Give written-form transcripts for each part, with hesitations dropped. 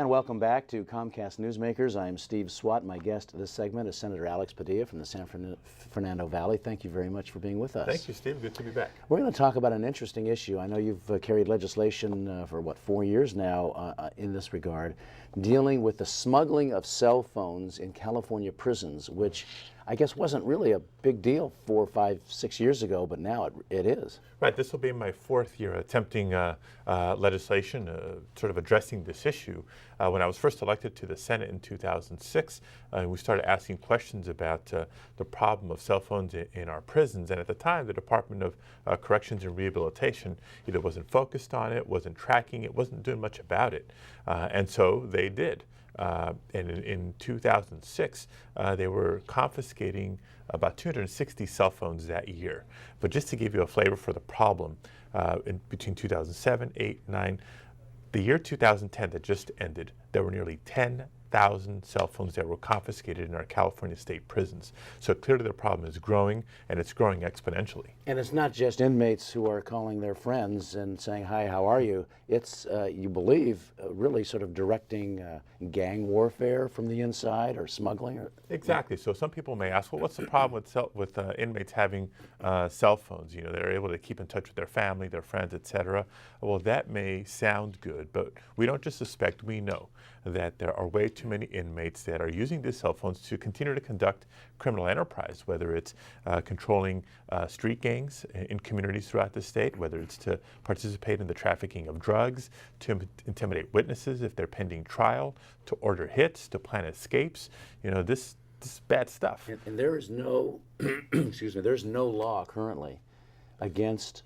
And welcome back to Comcast Newsmakers. I'm Steve Swat. My guest this segment is Senator Alex Padilla from the San Fernando Valley. Thank you very much for being with us. Thank you, Steve. Good to be back. We're going to talk about an interesting issue. I know you've carried legislation for, 4 years now in this regard, dealing with the smuggling of cell phones in California prisons, which I guess wasn't really a big deal 4, 5, 6 years ago, but now it is. Right. This will be my 4th year attempting legislation, sort of addressing this issue. When I was first elected to the Senate in 2006, we started asking questions about the problem of cell phones in our prisons. And at the time, the Department of Corrections and Rehabilitation either wasn't focused on it, wasn't tracking it, wasn't doing much about it. And so they did. And in 2006, they were confiscating about 260 cell phones that year. But just to give you a flavor for the problem, between 2007, 8, 9, the year 2010 that just ended, there were nearly 10,000 cell phones that were confiscated in our California state prisons. So clearly the problem is growing, and it's growing exponentially. And it's not just inmates who are calling their friends and saying, hi, how are you? It's, you believe, really sort of directing gang warfare from the inside or smuggling? Exactly. So some people may ask, well, what's the problem with inmates having cell phones? You know, they're able to keep in touch with their family, their friends, etc. Well, that may sound good, but we don't just suspect, we know that there are way too many inmates that are using these cell phones to continue to conduct criminal enterprise, whether it's controlling street gangs in communities throughout the state, whether it's to participate in the trafficking of drugs, to intimidate witnesses if they're pending trial, to order hits, to plan escapes. You know, this is bad stuff. And there is no, excuse me, there's no law currently against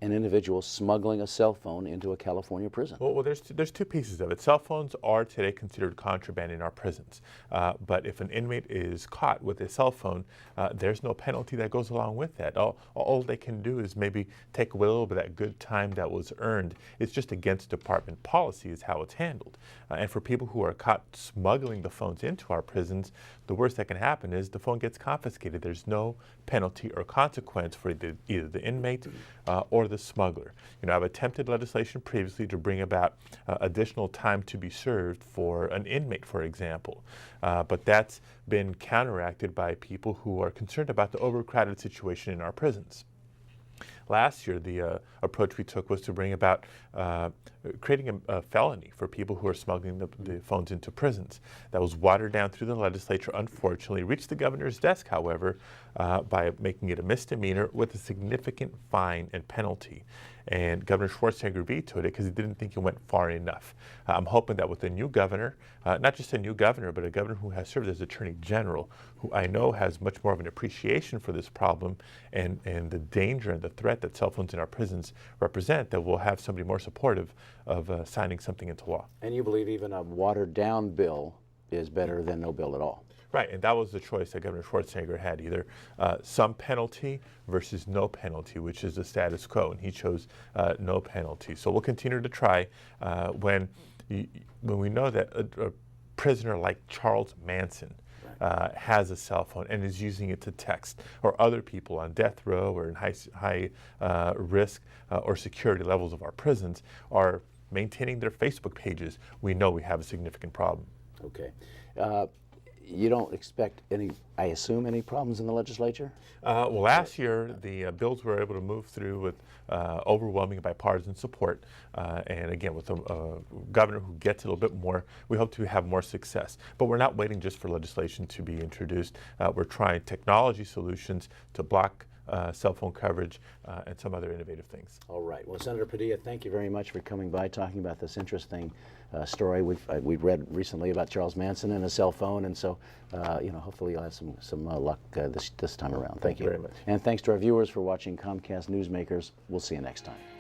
an individual smuggling a cell phone into a California prison. Well, there's two pieces of it. Cell phones are today considered contraband in our prisons. But if an inmate is caught with a cell phone, there's no penalty that goes along with that. All they can do is maybe take away a little bit of that good time that was earned. It's just against department policy is how it's handled. And for people who are caught smuggling the phones into our prisons, the worst that can happen is the phone gets confiscated. There's no penalty or consequence for either the inmate or the smuggler. You know, I've attempted legislation previously to bring about additional time to be served for an inmate, for example. But that's been counteracted by people who are concerned about the overcrowded situation in our prisons. Last year, the approach we took was to bring about creating a felony for people who are smuggling the phones into prisons. That was watered down through the legislature, unfortunately. Reached the governor's desk, however, by making it a misdemeanor with a significant fine and penalty. And Governor Schwarzenegger vetoed it because he didn't think it went far enough. I'm hoping that with a new governor, not just a new governor, but a governor who has served as Attorney General, who I know has much more of an appreciation for this problem and the danger and the threat that cell phones in our prisons represent, that we'll have somebody more supportive of signing something into law. And you believe even a watered-down bill is better than no bill at all? Right, and that was the choice that Governor Schwarzenegger had, either some penalty versus no penalty, which is the status quo, and he chose no penalty. So we'll continue to try when we know that a prisoner like Charles Manson has a cell phone and is using it to text, or other people on death row or in high risk or security levels of our prisons are maintaining their Facebook pages, we know we have a significant problem. Okay. You don't expect any, I assume, any problems in the legislature? Well, last year, the bills were able to move through with overwhelming bipartisan support. And again, with a governor who gets a little bit more, we hope to have more success. But we're not waiting just for legislation to be introduced. We're trying technology solutions to block cell phone coverage and some other innovative things. All right. Well, Senator Padilla, thank you very much for coming by, talking about this interesting story. We've read recently about Charles Manson and a cell phone, and so you know, hopefully you'll have some luck this time around. Thank you very much. And thanks to our viewers for watching Comcast Newsmakers. We'll see you next time.